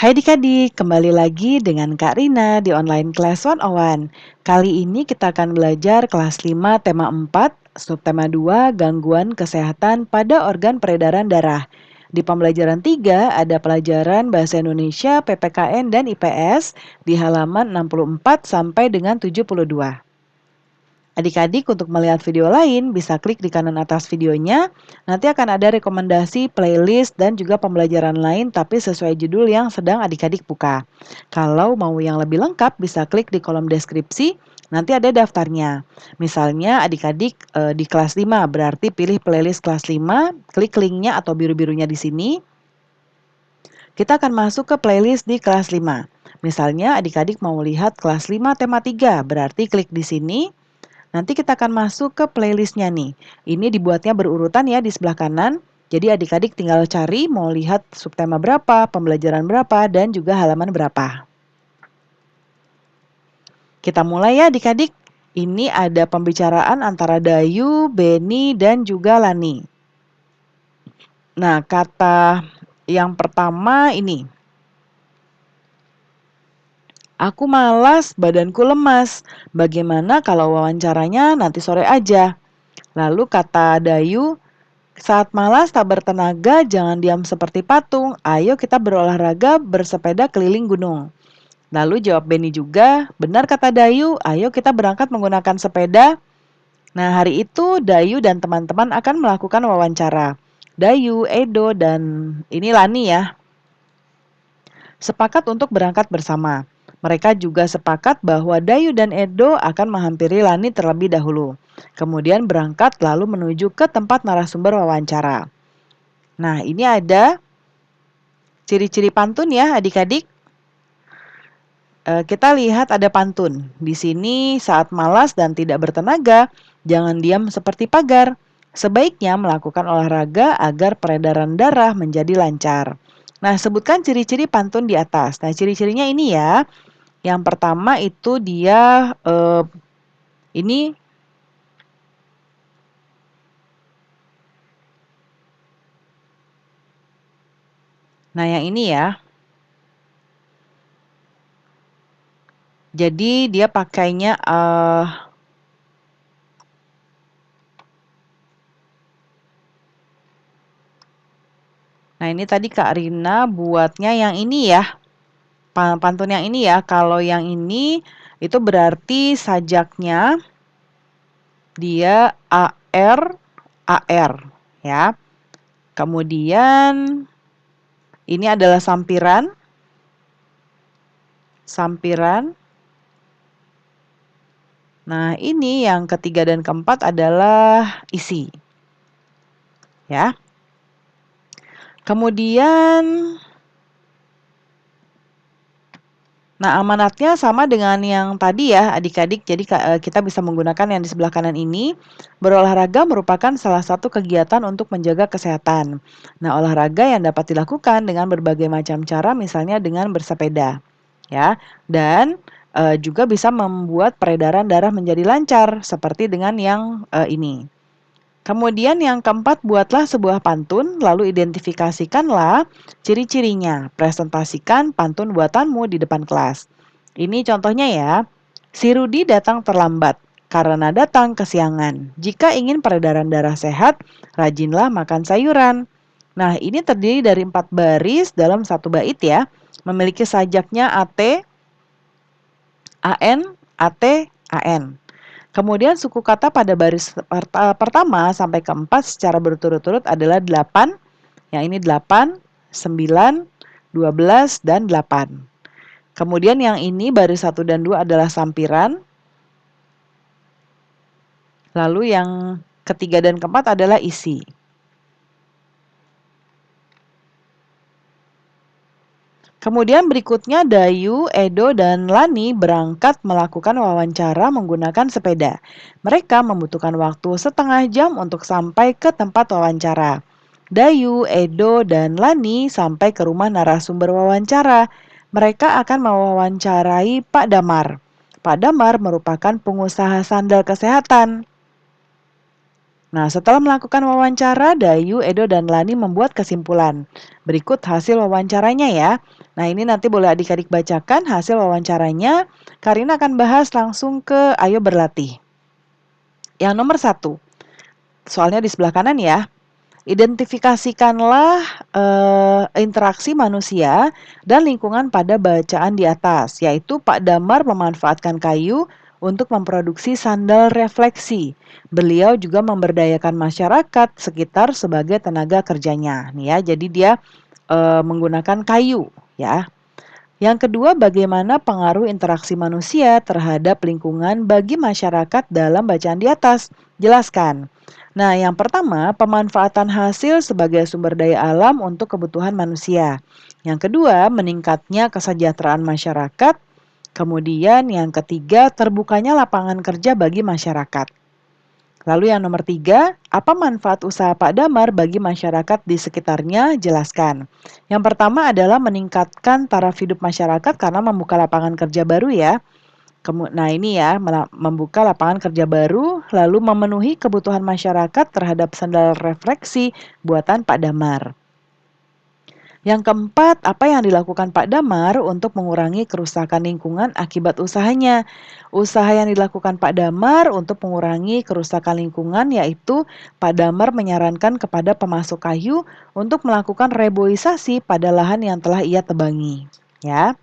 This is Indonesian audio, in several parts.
Hai Adik-adik, kembali lagi dengan Kak Rina di online class 101. Kali ini kita akan belajar kelas 5 tema 4, subtema 2, gangguan kesehatan pada organ peredaran darah. Di pembelajaran 3 ada pelajaran Bahasa Indonesia, PPKN, dan IPS di halaman 64 sampai dengan 72. Adik-adik untuk melihat video lain bisa klik di kanan atas videonya. Nanti akan ada rekomendasi playlist dan juga pembelajaran lain tapi sesuai judul yang sedang adik-adik buka. Kalau mau yang lebih lengkap bisa klik di kolom deskripsi. Nanti ada daftarnya. Misalnya adik-adik di kelas 5 berarti pilih playlist kelas 5, klik linknya atau biru-birunya di sini. Kita akan masuk ke playlist di kelas 5. Misalnya adik-adik mau lihat kelas 5 tema 3, berarti klik di sini. Nanti kita akan masuk ke playlistnya nih. Ini dibuatnya berurutan ya di sebelah kanan. Jadi adik-adik tinggal cari mau lihat subtema berapa, pembelajaran berapa, dan juga halaman berapa. Kita mulai ya adik-adik. Ini ada pembicaraan antara Dayu, Beni, dan juga Lani. Nah, kata yang pertama ini. Aku malas, badanku lemas. Bagaimana kalau wawancaranya nanti sore aja? Lalu kata Dayu, saat malas tak bertenaga, jangan diam seperti patung. Ayo kita berolahraga bersepeda keliling gunung. Lalu jawab Beni juga, benar kata Dayu, ayo kita berangkat menggunakan sepeda. Nah hari itu Dayu dan teman-teman akan melakukan wawancara. Dayu, Edo, dan ini Lani ya, sepakat untuk berangkat bersama. Mereka juga sepakat bahwa Dayu dan Edo akan menghampiri Lani terlebih dahulu. Kemudian berangkat lalu menuju ke tempat narasumber wawancara. Nah, ini ada ciri-ciri pantun ya adik-adik. Kita lihat ada pantun. Di sini saat malas dan tidak bertenaga, jangan diam seperti pagar. Sebaiknya melakukan olahraga agar peredaran darah menjadi lancar. Nah, sebutkan ciri-ciri pantun di atas. Nah, ciri-cirinya ini ya. Yang pertama itu dia ini. Nah, yang ini ya. Jadi dia pakainya nah ini tadi Kak Rina buatnya yang ini ya. Pantun yang ini ya. Kalau yang ini itu berarti sajaknya dia AR AR ya. Kemudian ini adalah sampiran. Sampiran. Nah, ini yang ketiga dan keempat adalah isi. Ya. Kemudian nah, amanatnya sama dengan yang tadi ya, adik-adik. Jadi kita bisa menggunakan yang di sebelah kanan ini. Berolahraga merupakan salah satu kegiatan untuk menjaga kesehatan. Nah, olahraga yang dapat dilakukan dengan berbagai macam cara, misalnya dengan bersepeda, ya. Dan juga bisa membuat peredaran darah menjadi lancar, seperti dengan yang ini. Kemudian yang keempat, buatlah sebuah pantun, lalu identifikasikanlah ciri-cirinya. Presentasikan pantun buatanmu di depan kelas. Ini contohnya ya. Si Rudi datang terlambat karena datang kesiangan. Jika ingin peredaran darah sehat, rajinlah makan sayuran. Nah, ini terdiri dari 4 baris dalam satu bait ya. Memiliki sajaknya AT, AN, AT, AN. Kemudian suku kata pada baris pertama sampai keempat secara berturut-turut adalah 8. Yang ini 8, 9, 12, dan 8. Kemudian yang ini baris 1 dan 2 adalah sampiran. Lalu yang ketiga dan keempat adalah isi. Kemudian berikutnya Dayu, Edo, dan Lani berangkat melakukan wawancara menggunakan sepeda. Mereka membutuhkan waktu setengah jam untuk sampai ke tempat wawancara. Dayu, Edo, dan Lani sampai ke rumah narasumber wawancara. Mereka akan mewawancarai Pak Damar. Pak Damar merupakan pengusaha sandal kesehatan. Nah, setelah melakukan wawancara, Dayu, Edo, dan Lani membuat kesimpulan. Berikut hasil wawancaranya ya. Nah, ini nanti boleh adik-adik bacakan hasil wawancaranya. Karina akan bahas langsung ke Ayo Berlatih. Yang nomor 1, soalnya di sebelah kanan ya. Identifikasikanlah interaksi manusia dan lingkungan pada bacaan di atas, yaitu Pak Damar memanfaatkan kayu untuk memproduksi sandal refleksi. Beliau juga memberdayakan masyarakat sekitar sebagai tenaga kerjanya. Nih ya, jadi dia menggunakan kayu ya. Yang kedua, bagaimana pengaruh interaksi manusia terhadap lingkungan bagi masyarakat dalam bacaan di atas? Jelaskan. Nah, yang pertama, pemanfaatan hasil sebagai sumber daya alam untuk kebutuhan manusia. Yang kedua, meningkatnya kesejahteraan masyarakat. Kemudian yang ketiga, terbukanya lapangan kerja bagi masyarakat. Lalu yang nomor 3, apa manfaat usaha Pak Damar bagi masyarakat di sekitarnya? Jelaskan. Yang pertama adalah meningkatkan taraf hidup masyarakat karena membuka lapangan kerja baru ya. Nah ini ya, membuka lapangan kerja baru, lalu memenuhi kebutuhan masyarakat terhadap sandal refleksi buatan Pak Damar. Yang keempat, apa yang dilakukan Pak Damar untuk mengurangi kerusakan lingkungan akibat usahanya? Usaha yang dilakukan Pak Damar untuk mengurangi kerusakan lingkungan yaitu Pak Damar menyarankan kepada pemasok kayu untuk melakukan reboisasi pada lahan yang telah ia tebangi. Ya.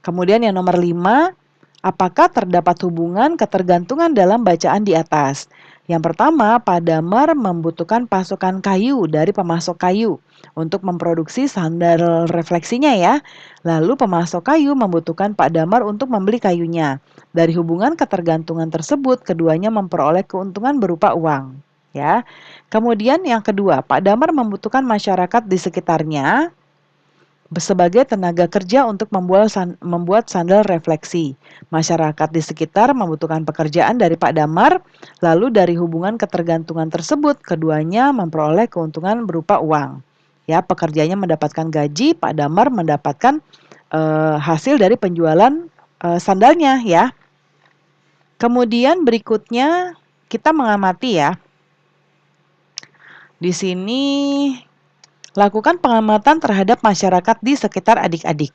Kemudian yang nomor 5, apakah terdapat hubungan ketergantungan dalam bacaan di atas? Yang pertama, Pak Damar membutuhkan pasokan kayu dari pemasok kayu untuk memproduksi sandal refleksinya ya. Lalu pemasok kayu membutuhkan Pak Damar untuk membeli kayunya. Dari hubungan ketergantungan tersebut, keduanya memperoleh keuntungan berupa uang. Ya. Kemudian yang kedua, Pak Damar membutuhkan masyarakat di sekitarnya sebagai tenaga kerja untuk membuat sandal refleksi. Masyarakat di sekitar membutuhkan pekerjaan dari Pak Damar, lalu dari hubungan ketergantungan tersebut, keduanya memperoleh keuntungan berupa uang. Ya, pekerjanya mendapatkan gaji, Pak Damar mendapatkan hasil dari penjualan sandalnya ya. Kemudian berikutnya kita mengamati ya. Di sini lakukan pengamatan terhadap masyarakat di sekitar adik-adik.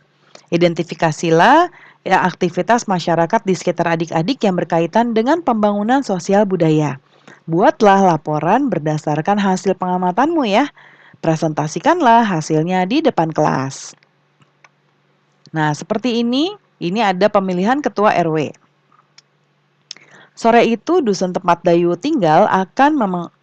Identifikasilah ya, aktivitas masyarakat di sekitar adik-adik yang berkaitan dengan pembangunan sosial budaya. Buatlah laporan berdasarkan hasil pengamatanmu ya. Presentasikanlah hasilnya di depan kelas. Nah, seperti ini ada pemilihan ketua RW. Sore itu, dusun tempat Dayu tinggal akan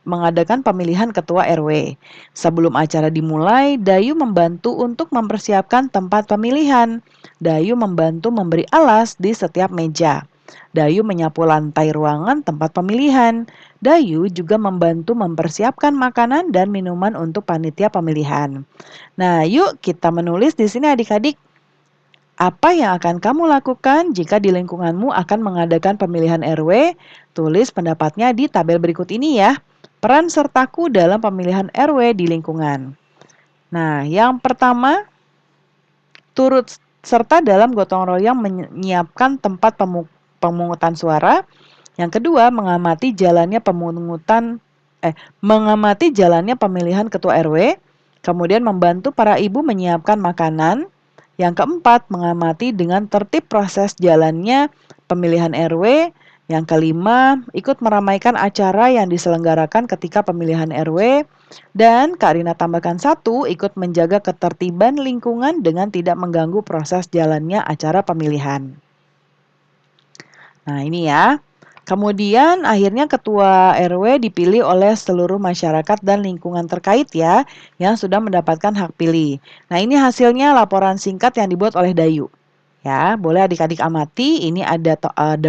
mengadakan pemilihan ketua RW. Sebelum acara dimulai, Dayu membantu untuk mempersiapkan tempat pemilihan. Dayu membantu memberi alas di setiap meja. Dayu menyapu lantai ruangan tempat pemilihan. Dayu juga membantu mempersiapkan makanan dan minuman untuk panitia pemilihan. Nah, yuk kita menulis di sini adik-adik. Apa yang akan kamu lakukan jika di lingkunganmu akan mengadakan pemilihan RW? Tulis pendapatnya di tabel berikut ini ya. Peran sertaku dalam pemilihan RW di lingkungan. Nah, yang pertama, turut serta dalam gotong royong menyiapkan tempat pemungutan suara. Yang kedua, mengamati jalannya pemilihan ketua RW. Kemudian membantu para ibu menyiapkan makanan. Yang keempat, mengamati dengan tertib proses jalannya pemilihan RW. Yang kelima, ikut meramaikan acara yang diselenggarakan ketika pemilihan RW. Dan Kak Rina tambahkan 1, ikut menjaga ketertiban lingkungan dengan tidak mengganggu proses jalannya acara pemilihan. Nah ini ya. Kemudian akhirnya ketua RW dipilih oleh seluruh masyarakat dan lingkungan terkait ya, yang sudah mendapatkan hak pilih. Nah ini hasilnya laporan singkat yang dibuat oleh Dayu. Ya, boleh adik-adik amati, ini ada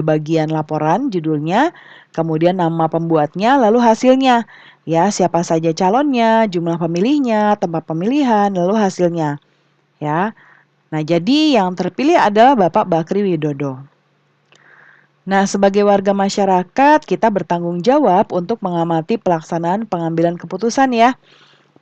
bagian laporan judulnya, kemudian nama pembuatnya, lalu hasilnya. Ya, siapa saja calonnya, jumlah pemilihnya, tempat pemilihan, lalu hasilnya. Ya. Nah, jadi yang terpilih adalah Bapak Bakri Widodo. Nah, sebagai warga masyarakat, kita bertanggung jawab untuk mengamati pelaksanaan pengambilan keputusan ya.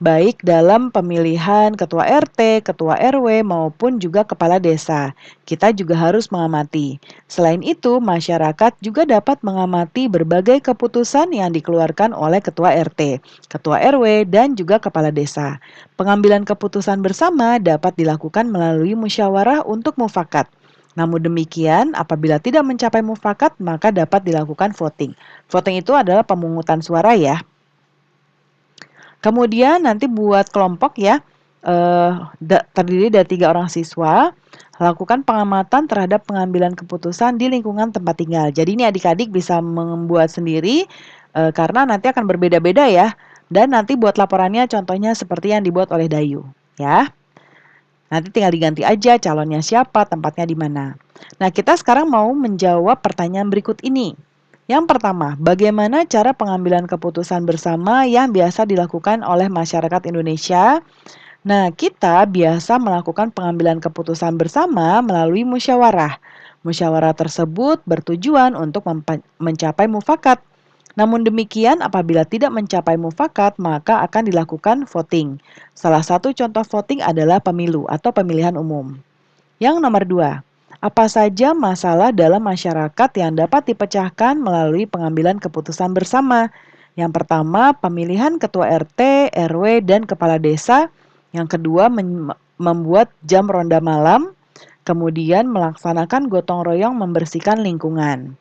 baik dalam pemilihan ketua RT, ketua RW, maupun juga kepala desa. Kita juga harus mengamati. Selain itu, masyarakat juga dapat mengamati berbagai keputusan yang dikeluarkan oleh ketua RT, ketua RW, dan juga kepala desa. Pengambilan keputusan bersama dapat dilakukan melalui musyawarah untuk mufakat. Namun demikian, apabila tidak mencapai mufakat, maka dapat dilakukan voting. Voting itu adalah pemungutan suara ya. Kemudian nanti buat kelompok ya, terdiri dari 3 orang siswa, lakukan pengamatan terhadap pengambilan keputusan di lingkungan tempat tinggal. Jadi ini adik-adik bisa membuat sendiri, karena nanti akan berbeda-beda ya, dan nanti buat laporannya contohnya seperti yang dibuat oleh Dayu, ya. Nanti tinggal diganti aja calonnya siapa, tempatnya di mana. Nah, kita sekarang mau menjawab pertanyaan berikut ini. Yang pertama, bagaimana cara pengambilan keputusan bersama yang biasa dilakukan oleh masyarakat Indonesia? Nah, kita biasa melakukan pengambilan keputusan bersama melalui musyawarah. Musyawarah tersebut bertujuan untuk mencapai mufakat. Namun demikian, apabila tidak mencapai mufakat, maka akan dilakukan voting. Salah satu contoh voting adalah pemilu atau pemilihan umum. Yang nomor 2, apa saja masalah dalam masyarakat yang dapat dipecahkan melalui pengambilan keputusan bersama? Yang pertama, pemilihan ketua RT, RW, dan kepala desa. Yang kedua, membuat jam ronda malam. Kemudian melaksanakan gotong royong membersihkan lingkungan.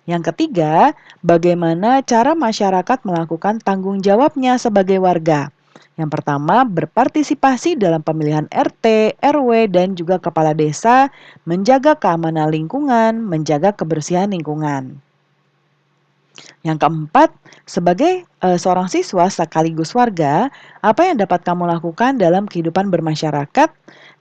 Yang ketiga, bagaimana cara masyarakat melakukan tanggung jawabnya sebagai warga. Yang pertama, berpartisipasi dalam pemilihan RT, RW, dan juga kepala desa, menjaga keamanan lingkungan, menjaga kebersihan lingkungan. Yang keempat, sebagai seorang siswa sekaligus warga, apa yang dapat kamu lakukan dalam kehidupan bermasyarakat?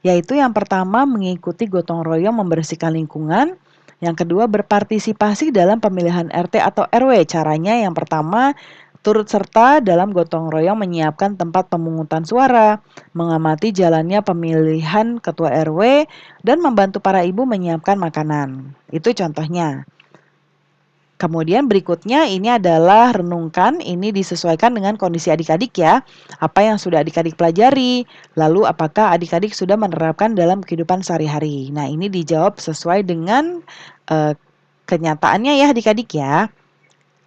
Yaitu yang pertama, mengikuti gotong royong membersihkan lingkungan. Yang kedua, berpartisipasi dalam pemilihan RT atau RW. Caranya yang pertama, turut serta dalam gotong royong menyiapkan tempat pemungutan suara, mengamati jalannya pemilihan ketua RW, dan membantu para ibu menyiapkan makanan. Itu contohnya. Kemudian berikutnya ini adalah renungkan, ini disesuaikan dengan kondisi adik-adik ya. Apa yang sudah adik-adik pelajari, lalu apakah adik-adik sudah menerapkan dalam kehidupan sehari-hari. Nah, ini dijawab sesuai dengan kenyataannya ya adik-adik ya.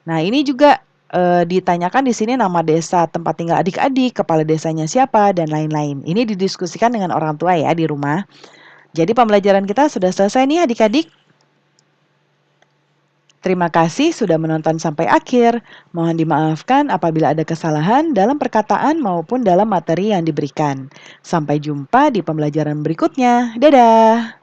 Nah, ini juga ditanyakan di sini nama desa, tempat tinggal adik-adik, kepala desanya siapa, dan lain-lain. Ini didiskusikan dengan orang tua ya di rumah. Jadi pembelajaran kita sudah selesai nih adik-adik. Terima kasih sudah menonton sampai akhir. Mohon dimaafkan apabila ada kesalahan dalam perkataan maupun dalam materi yang diberikan. Sampai jumpa di pembelajaran berikutnya. Dadah!